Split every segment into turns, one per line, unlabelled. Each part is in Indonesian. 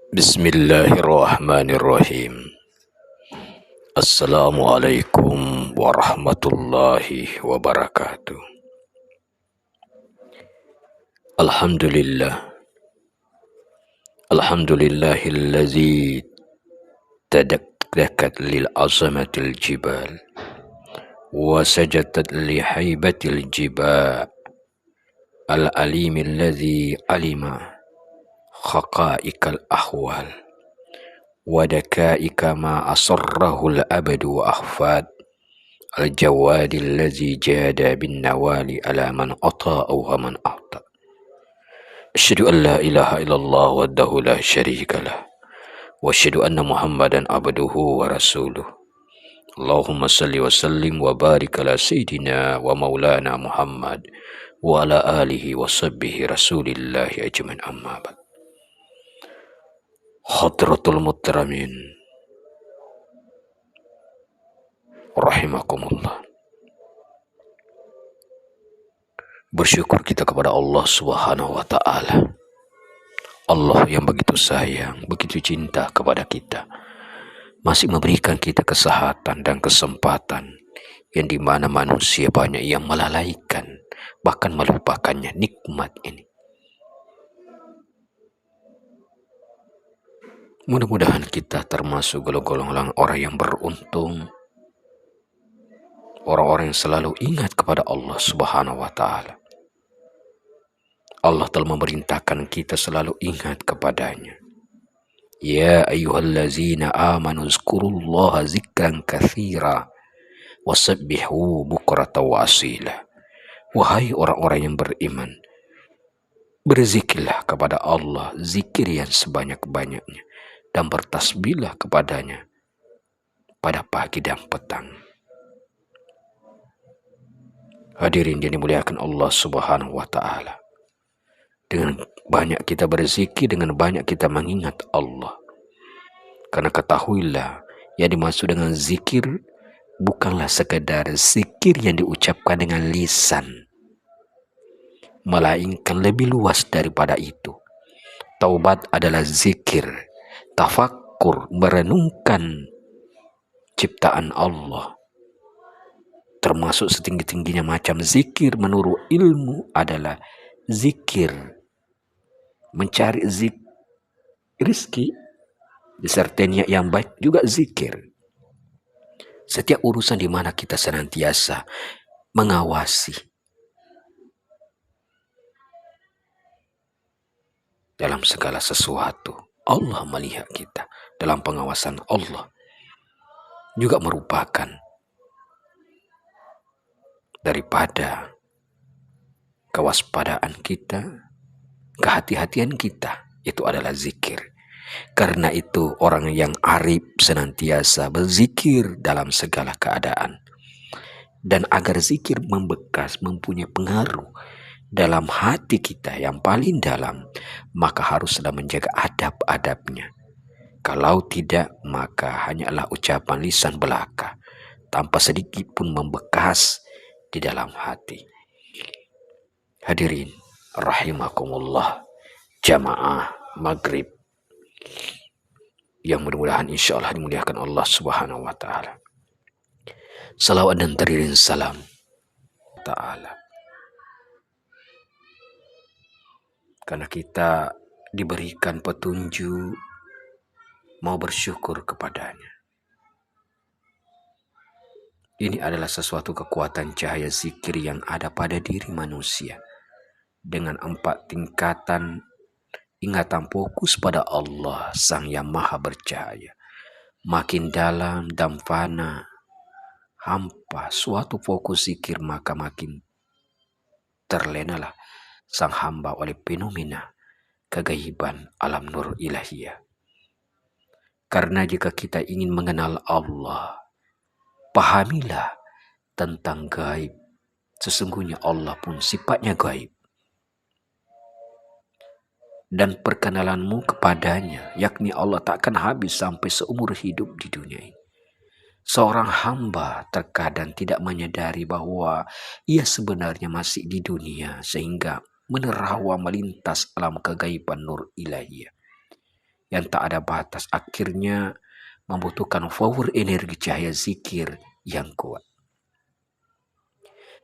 Bismillahirrahmanirrahim. Assalamualaikum warahmatullahi wabarakatuh. Alhamdulillah. Alhamdulillahillazi tadakkakat lil azamatil jibal wa sajadat li haibatil jibal al-alimilladzi alima khaqa'iqal ahwal ودكائك ما أصره الأبد وأخفاد الجواد الذي جاد بالنوال على من أطاع ومن أعطى أشهد أن لا إله إلا الله وحده لا شريك له وأشهد أن محمدا عبده ورسوله اللهم صل وسلم وبارك على سيدنا ومولانا محمد وعلى آله وصحبه رسول الله أجمعين أما بعد. Hadratul Muttaramin rahimakumullah. Bersyukur kita kepada Allah Subhanahu wa ta'ala. Allah yang begitu sayang, begitu cinta kepada kita, masih memberikan kita kesehatan dan kesempatan yang dimana manusia banyak yang melalaikan, bahkan melupakannya nikmat ini. Mudah-mudahan kita termasuk golongan orang yang beruntung, orang-orang yang selalu ingat kepada Allah Subhanahu wa ta'ala. Allah telah memerintahkan kita selalu ingat kepadanya. Ya ayyuhallazina amanu zkurullaha zikran katsira wasabbihu bukrata wa asila. Wahai orang-orang yang beriman, berzikirlah kepada Allah zikir yang sebanyak-banyaknya dan bertasbihlah kepadanya pada pagi dan petang. Hadirin yang dimuliakan Allah Subhanahu wa ta'ala. Dengan banyak kita berzikir, dengan banyak kita mengingat Allah. Karena ketahuilah, yang dimaksud dengan zikir bukanlah sekedar zikir yang diucapkan dengan lisan, melainkan lebih luas daripada itu. Taubat adalah zikir, tafakkur, merenungkan ciptaan Allah. Termasuk setinggi-tingginya macam zikir menurut ilmu adalah zikir mencari rizki, disertai niat yang baik juga zikir. Setiap urusan di mana kita senantiasa mengawasi dalam segala sesuatu, Allah melihat kita. Dalam pengawasan Allah juga merupakan daripada kewaspadaan kita, kehati-hatian kita, itu adalah zikir. Karena itu orang yang arif senantiasa berzikir dalam segala keadaan. Dan agar zikir membekas, mempunyai pengaruh dalam hati kita yang paling dalam, maka haruslah menjaga adab-adabnya. Kalau tidak, maka hanyalah ucapan lisan belaka, tanpa sedikit pun membekas di dalam hati. Hadirin rahimakumullah, jamaah maghrib yang mudah-mudahan insya Allah dimuliakan Allah Subhanahu wa ta'ala. Salawat dan teriring salam ta'ala, karena kita diberikan petunjuk, mau bersyukur kepadanya. Ini adalah sesuatu kekuatan cahaya zikir yang ada pada diri manusia. Dengan 4 tingkatan ingatan fokus pada Allah Sang Yang Maha Bercahaya. Makin dalam dan fana, hampa suatu fokus zikir, maka makin terlenalah sang hamba oleh fenomena kegaiban alam nur ilahiyah. Karena jika kita ingin mengenal Allah, pahamilah tentang gaib. Sesungguhnya Allah pun sifatnya gaib. Dan perkenalanmu kepadanya, yakni Allah, takkan habis sampai seumur hidup di dunia ini. Seorang hamba terkadang tidak menyadari bahwa ia sebenarnya masih di dunia, sehingga menerawang melintas alam kegaiban nur ilahiyah. yang tak ada batas, akhirnya membutuhkan power energi cahaya zikir yang kuat.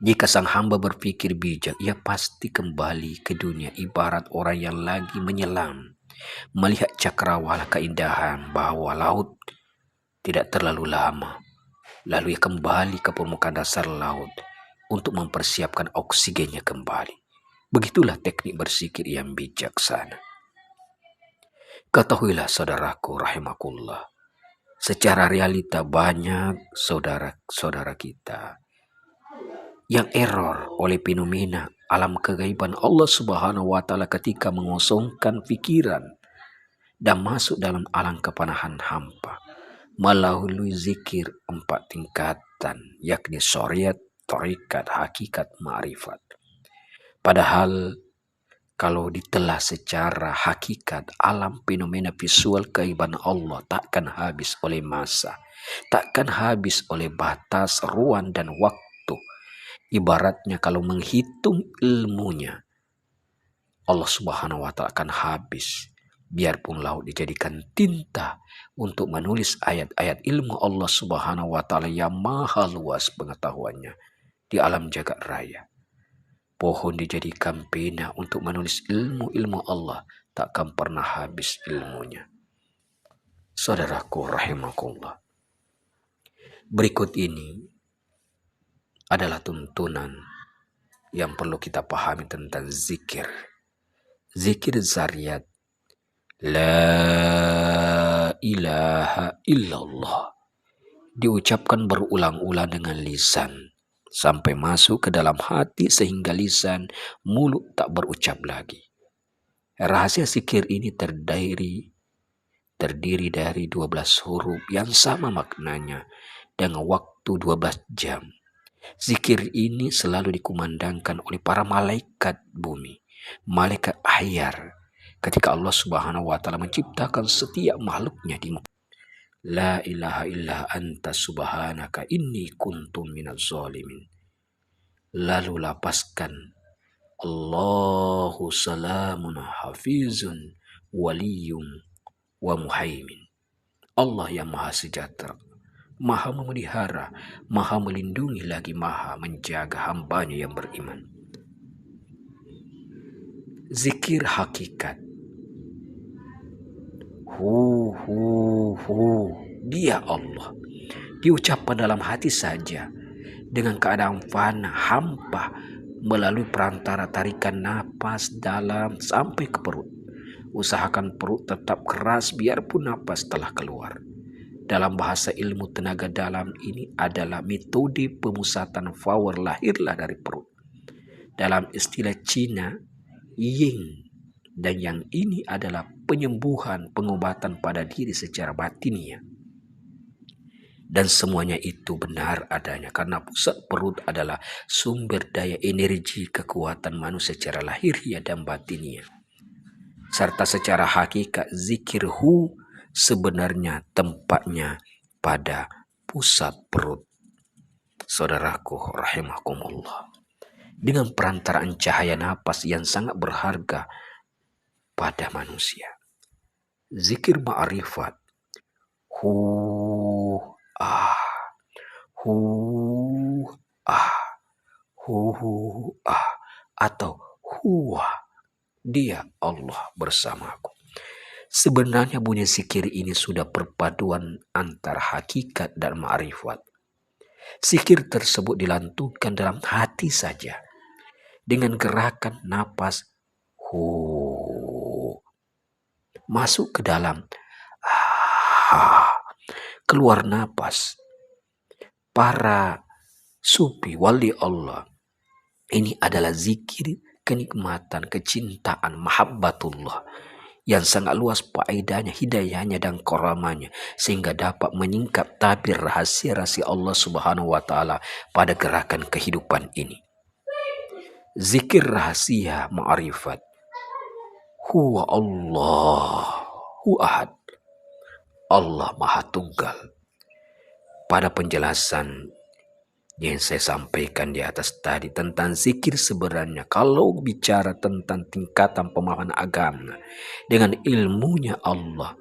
Jika sang hamba berpikir bijak, ia pasti kembali ke dunia ibarat orang yang lagi menyelam, melihat cakrawala keindahan bawah laut tidak terlalu lama. Lalu ia kembali ke permukaan dasar laut untuk mempersiapkan oksigennya kembali. Begitulah teknik berzikir yang bijaksana. Ketahuilah saudaraku rahimakumullah, secara realita banyak saudara-saudara kita yang error oleh fenomena alam kegaiban Allah Subhanahu wa taala ketika mengosongkan pikiran dan masuk dalam alam kepanahan hampa melalui zikir 4 tingkatan, yakni syariat, tarikat, hakikat, ma'rifat. Padahal kalau ditelah secara hakikat, alam fenomena visual kegaiban Allah takkan habis oleh masa, takkan habis oleh batas, ruang, dan waktu. Ibaratnya kalau menghitung ilmunya, Allah Subhanahu wa ta'ala akan habis. Biarpun laut dijadikan tinta untuk menulis ayat-ayat ilmu Allah Subhanahu wa ta'ala yang maha luas pengetahuannya di alam jagat raya. Pohon dijadikan pena untuk menulis ilmu-ilmu Allah, takkan pernah habis ilmunya. Saudaraku rahimakumullah, berikut ini adalah tuntunan yang perlu kita pahami tentang zikir. Zikir zariat, la ilaha illallah, diucapkan berulang-ulang dengan lisan sampai masuk ke dalam hati sehingga lisan, mulut tak berucap lagi. Rahasia zikir ini terdiri dari 12 huruf yang sama maknanya dengan waktu 12 jam. Zikir ini selalu dikumandangkan oleh para malaikat bumi, malaikat ahyar, ketika Allah Subhanahu wa ta'ala menciptakan setiap makhluknya di muka. La ilaha illa anta subhanaka inni kuntum minaz zalimin. Lalu lapaskan, Allahu salamun hafizun waliyun wa muhaimin. Allah yang maha sejahtera, maha memelihara, maha melindungi, lagi maha menjaga hambanya yang beriman. Zikir hakikat. Dia Allah. Diucapkan dalam hati saja, dengan keadaan fana, hampa, melalui perantara tarikan napas dalam sampai ke perut. Usahakan perut tetap keras biarpun napas telah keluar. Dalam bahasa ilmu tenaga dalam, ini adalah metode pemusatan power lahirlah dari perut. Dalam istilah Cina, Ying, dan yang ini adalah penyembuhan, pengobatan pada diri secara batinnya. Dan semuanya itu benar adanya karena pusat perut adalah sumber daya energi kekuatan manusia secara lahiriah dan batinnya. Serta secara hakikat zikir sebenarnya tempatnya pada pusat perut. Saudaraku rahimakumullah, dengan perantaraan cahaya napas yang sangat berharga pada manusia. Zikir ma'rifat, atau huwa, dia Allah bersamaku. Sebenarnya bunyi zikir ini sudah perpaduan antara hakikat dan ma'rifat. Zikir tersebut dilantunkan dalam hati saja dengan gerakan napas masuk ke dalam, keluar napas. Para sufi wali Allah, ini adalah zikir kenikmatan, kecintaan, mahabbatullah yang sangat luas faedahnya, hidayahnya, dan karamahnya, sehingga dapat menyingkap tabir rahasia-rahasia Allah Subhanahu wa ta'ala pada gerakan kehidupan ini. Zikir rahasia ma'rifat, huwa Allahu ahad, Allah maha tunggal. Pada penjelasan yang saya sampaikan di atas tadi tentang zikir sebenarnya, kalau bicara tentang tingkatan pemahaman agama dengan ilmunya Allah,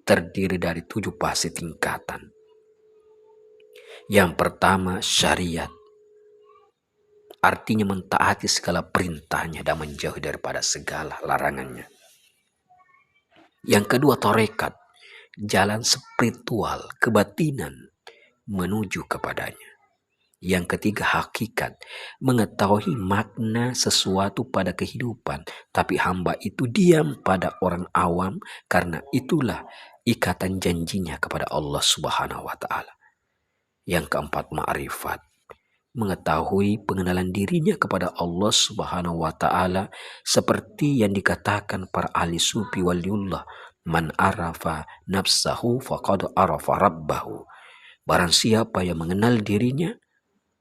terdiri dari 7 fase tingkatan. Yang pertama syariat, artinya mentaati segala perintahnya dan menjauh daripada segala larangannya. Yang kedua tarekat, jalan spiritual kebatinan menuju kepadanya. Yang ketiga hakikat, mengetahui makna sesuatu pada kehidupan, tapi hamba itu diam pada orang awam karena itulah ikatan janjinya kepada Allah Subhanahu wa taala. Yang keempat ma'rifat, mengetahui pengenalan dirinya kepada Allah Subhanahu wa taala seperti yang dikatakan para ahli sufi waliullah, man arafa nafsahu faqad arafa rabbahu. Barang siapa yang mengenal dirinya,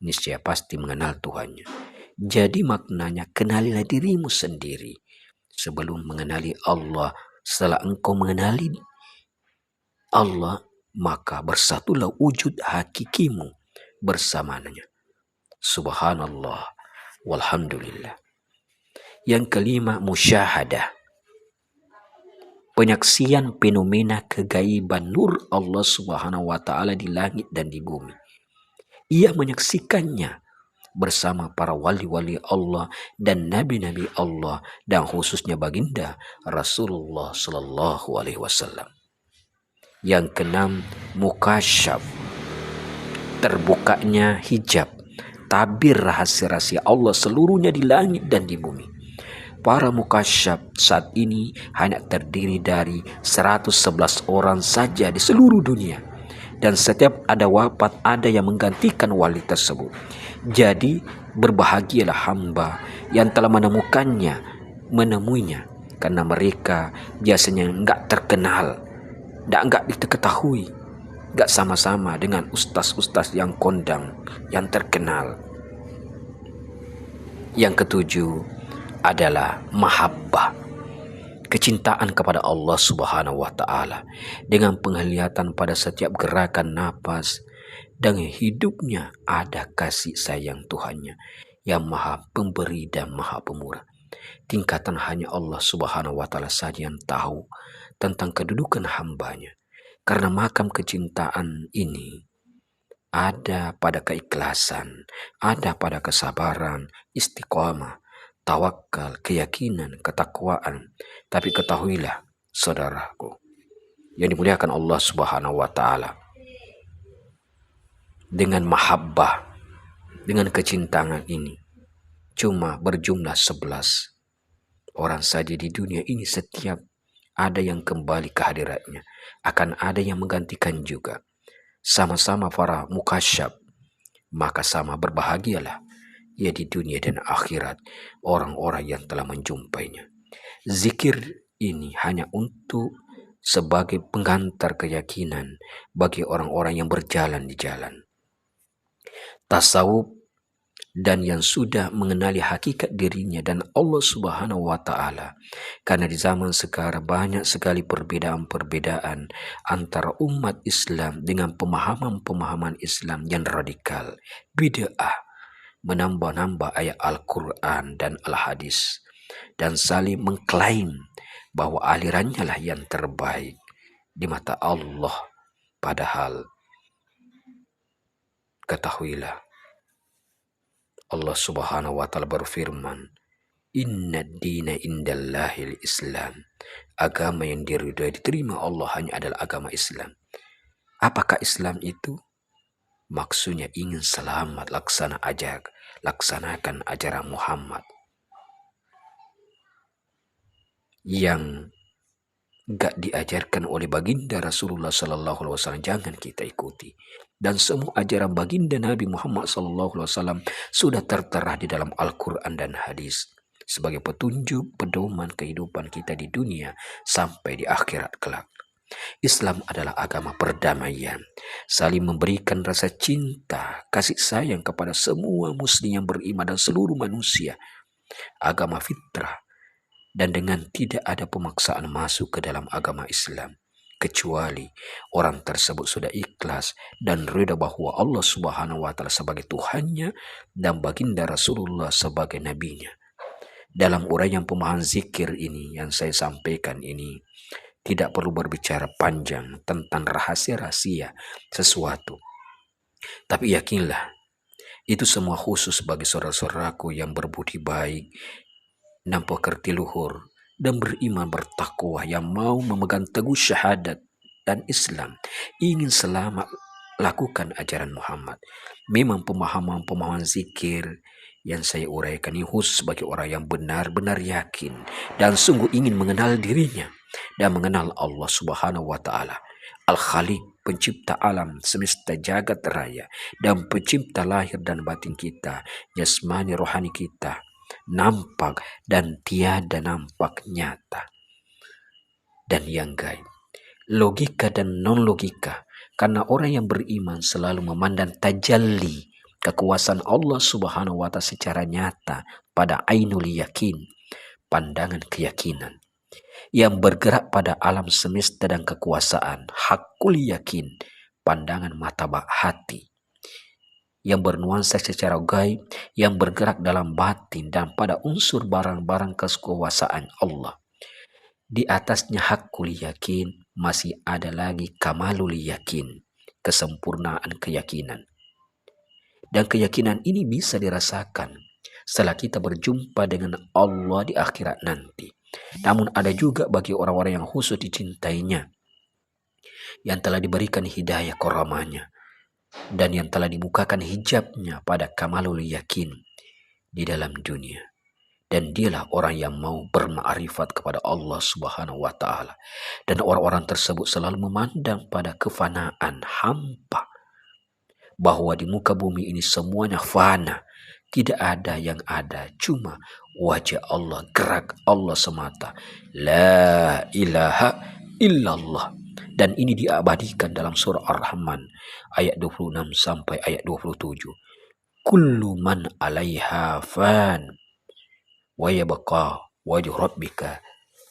niscaya pasti mengenal Tuhannya. Jadi maknanya kenalilah dirimu sendiri sebelum mengenali Allah. Setelah engkau mengenali Allah, maka bersatulah wujud hakikimu bersamanya. Subhanallah walhamdulillah. Yang kelima musyahadah, penyaksian fenomena kegaiban nur Allah Subhanahu wa taala di langit dan di bumi. Ia menyaksikannya bersama para wali-wali Allah dan nabi-nabi Allah, dan khususnya baginda Rasulullah Sallallahu Alaihi Wasallam. Yang keenam mukasyaf, terbukanya hijab, tabir rahasia-rahasia Allah seluruhnya di langit dan di bumi. Para mukasyaf saat ini hanya terdiri dari 111 orang saja di seluruh dunia. Dan setiap ada wafat ada yang menggantikan wali tersebut. Jadi berbahagialah hamba yang telah menemuinya, karena mereka biasanya enggak terkenal, enggak diketahui, enggak sama-sama dengan ustaz-ustaz yang kondang yang terkenal. Yang ketujuh adalah mahabbah, kecintaan kepada Allah Subhanahu wa taala dengan penglihatan pada setiap gerakan napas dan hidupnya ada kasih sayang Tuhannya yang maha pemberi dan maha pemurah. Tingkatan hanya Allah Subhanahu wa taala saja yang tahu tentang kedudukan hambanya. Karena makam kecintaan ini ada pada keikhlasan, ada pada kesabaran, istiqamah, tawakal, keyakinan, ketakwaan. Tapi ketahuilah saudaraku yang dimuliakan Allah Subhanahu wa taala, dengan mahabbah, dengan kecintaan ini cuma berjumlah 11 orang saja di dunia ini. Setiap ada yang kembali ke hadiratnya, akan ada yang menggantikan juga. Sama-sama para mukasyaf, maka sama berbahagialah ya di dunia dan akhirat orang-orang yang telah menjumpainya. Zikir ini hanya untuk sebagai penggantar keyakinan bagi orang-orang yang berjalan di jalan tasawuf dan yang sudah mengenali hakikat dirinya dan Allah Subhanahu wa taala. Karena di zaman sekarang banyak sekali perbedaan-perbedaan antara umat Islam dengan pemahaman-pemahaman Islam yang radikal, bid'ah, menambah-nambah ayat Al-Quran dan Al-Hadis, dan saling mengklaim bahwa alirannya lah yang terbaik di mata Allah. Padahal ketahuilah Allah Subhanahu wa taala berfirman, "Inna dina indallahil Islam." Agama yang diridhoi diterima Allah hanya adalah agama Islam. Apakah Islam itu? Maksudnya ingin selamat, laksanakan ajaran Muhammad yang gak diajarkan oleh baginda Rasulullah Sallallahu Alaihi Wasallam, jangan kita ikuti. Dan semua ajaran baginda Nabi Muhammad Sallallahu Alaihi Wasallam sudah tertera di dalam Al-Quran dan Hadis sebagai petunjuk pedoman kehidupan kita di dunia sampai di akhirat kelak. Islam adalah agama perdamaian, saling memberikan rasa cinta, kasih sayang kepada semua muslim yang beriman dan seluruh manusia. Agama fitrah, dan dengan tidak ada pemaksaan masuk ke dalam agama Islam. kecuali orang tersebut sudah ikhlas dan ridha bahwa Allah Subhanahu wa taala sebagai Tuhannya dan baginda Rasulullah sebagai nabinya. Dalam uraian pemahaman zikir ini yang saya sampaikan ini tidak perlu berbicara panjang tentang rahasia-rahasia sesuatu. Tapi yakinlah, itu semua khusus bagi saudara-saudaraku yang berbudi baik, nampak kerti luhur, dan beriman bertakwa yang mau memegang teguh syahadat dan Islam, ingin selamat lakukan ajaran Muhammad. Memang pemahaman zikir yang saya uraikan ini khusus bagi orang yang benar-benar yakin dan sungguh ingin mengenal dirinya dan mengenal Allah Subhanahu wa taala, Al-Khaliq, pencipta alam semesta jagat raya dan pencipta lahir dan batin kita, jasmani rohani kita, nampak dan tiada nampak nyata, dan yang gaib, logika dan non-logika. Karena orang yang beriman selalu memandang tajalli kekuasaan Allah Subhanahu wa taala secara nyata pada ainul yakin, pandangan keyakinan, yang bergerak pada alam semesta dan kekuasaan hakul yakin, pandangan mata hati, yang bernuansa secara gaib, yang bergerak dalam batin dan pada unsur barang-barang kekuasaan Allah. Di atasnya hakul yakin masih ada lagi kamalul yakin, kesempurnaan keyakinan. Dan keyakinan ini bisa dirasakan setelah kita berjumpa dengan Allah di akhirat nanti. Namun ada juga bagi orang-orang yang khusus dicintainya, yang telah diberikan hidayah karamahnya, dan yang telah dibukakan hijabnya pada kamalul yakin di dalam dunia. Dan dialah orang yang mau bermakrifat kepada Allah Subhanahu wa taala. Dan orang-orang tersebut selalu memandang pada kefanaan hampa, bahwa di muka bumi ini semuanya fana, tidak ada yang ada, cuma wajah Allah, gerak Allah semata. La ilaha illallah. Dan ini diabadikan dalam surah Ar-Rahman ayat 26 sampai ayat 27. Kullu man 'alaiha fan wa yabqa wajhu rabbika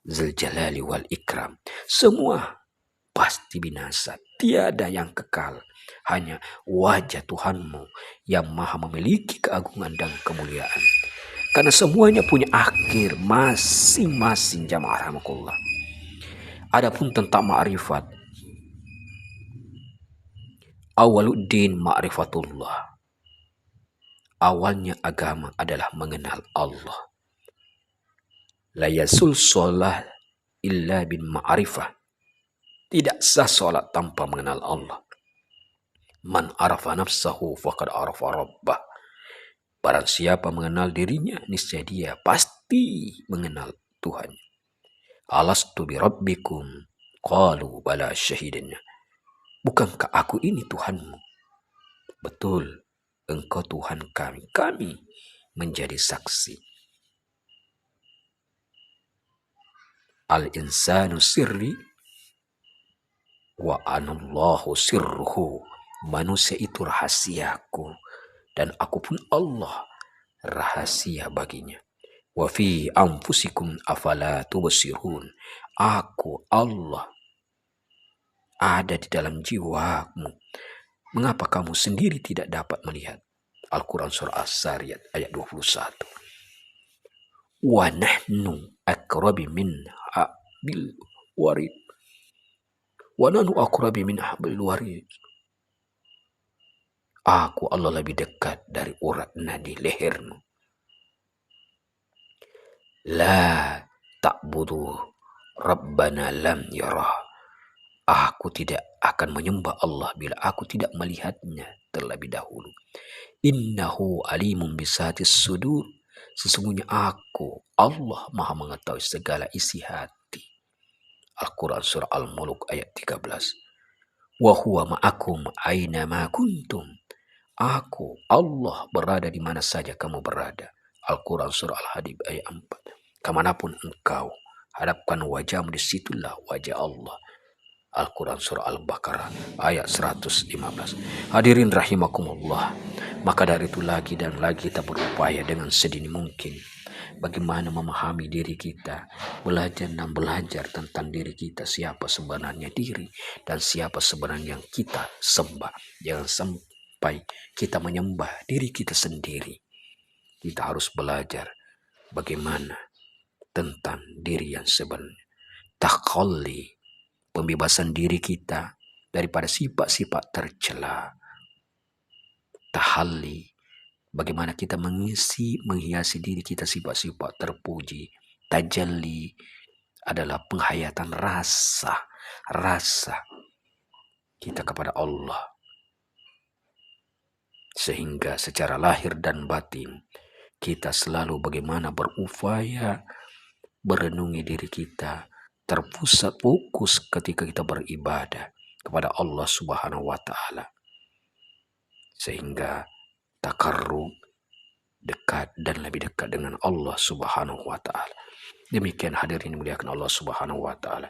dzul jalali wal ikram. Semua pasti binasa, tiada yang kekal, hanya wajah Tuhanmu yang maha memiliki keagungan dan kemuliaan. Karena semuanya punya akhir masing-masing, jamaah rahmatullah. Adapun tentang ma'rifat, awaluddin ma'rifatullah, awalnya agama adalah mengenal Allah. La yasul sholah illa bin ma'rifah, tidak sah sholat tanpa mengenal Allah. Man arafa nafsahu faqad arafa rabbah, barang siapa mengenal dirinya, niscaya dia pasti mengenal Tuhan. Alastu bi rabbikum qalu bala syahidina, bukankah aku ini Tuhanmu? Betul, engkau Tuhan kami, kami menjadi saksi. Al-insanu sirri wa anallahu sirruhu, manusia itu rahasiaku dan aku pun Allah rahasia baginya. Wa fi anfusikum afala tubsirun, aku Allah ada di dalam jiwamu, mengapa kamu sendiri tidak dapat melihat? Al-Quran surah As-Sariyat ayat 21. Wa nahnu akrabi min habil warid, wa nahnu akrabi min habil warid, aku Allah lebih dekat dari urat nadi lehermu. La ta'budu rabbana lam yarah, aku tidak akan menyembah Allah bila aku tidak melihatnya terlebih dahulu. Innahu alimun bisatis sudur, sesungguhnya aku Allah maha mengetahui segala isi hati. Al-Quran surah Al-Muluk ayat 13. Wa huwa ma'akum aina ma kuntum, aku Allah berada di mana saja kamu berada. Al-Quran surah Al-Hadid ayat 4. Kemanapun engkau hadapkan wajahmu, disitulah wajah Allah. Al-Quran Surah Al-Baqarah ayat 115. Hadirin rahimakumullah, maka dari itu lagi dan lagi kita berupaya dengan sedini mungkin bagaimana memahami diri kita, belajar dan belajar tentang diri kita, siapa sebenarnya diri dan siapa sebenarnya yang kita sembah. Jangan sampai kita menyembah diri kita sendiri. Kita harus belajar bagaimana tentang diri yang sebenarnya. Takhalli, pembebasan diri kita daripada sifat-sifat tercela. Tahalli, bagaimana kita menghiasi diri kita sifat-sifat terpuji. Tajalli adalah penghayatan rasa kita kepada Allah, sehingga secara lahir dan batin kita selalu bagaimana berupaya merenungi diri kita, terpusat fokus ketika kita beribadah kepada Allah Subhanahu wa Ta'ala, sehingga takarrub, dekat dan lebih dekat dengan Allah Subhanahu wa Ta'ala. Demikian hadirin dimuliakan Allah Subhanahu wa Ta'ala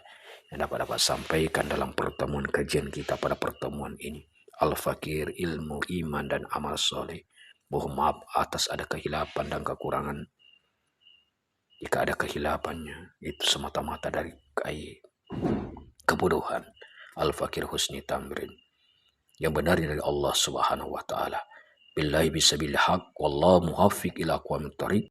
yang dapat sampaikan dalam pertemuan kajian kita pada pertemuan ini. Al-Fakir, ilmu, iman, dan amal soleh. Mohon maaf atas ada kehilapan dan kekurangan. Jika ada kehilapannya, itu semata-mata dari kebodohan. Al-Fakir Husni Tamrin. Yang benar dari Allah Subhanahu wa Ta'ala. Billahi bisabil haq, wallahu muwaffiq ila aqwamit thariq.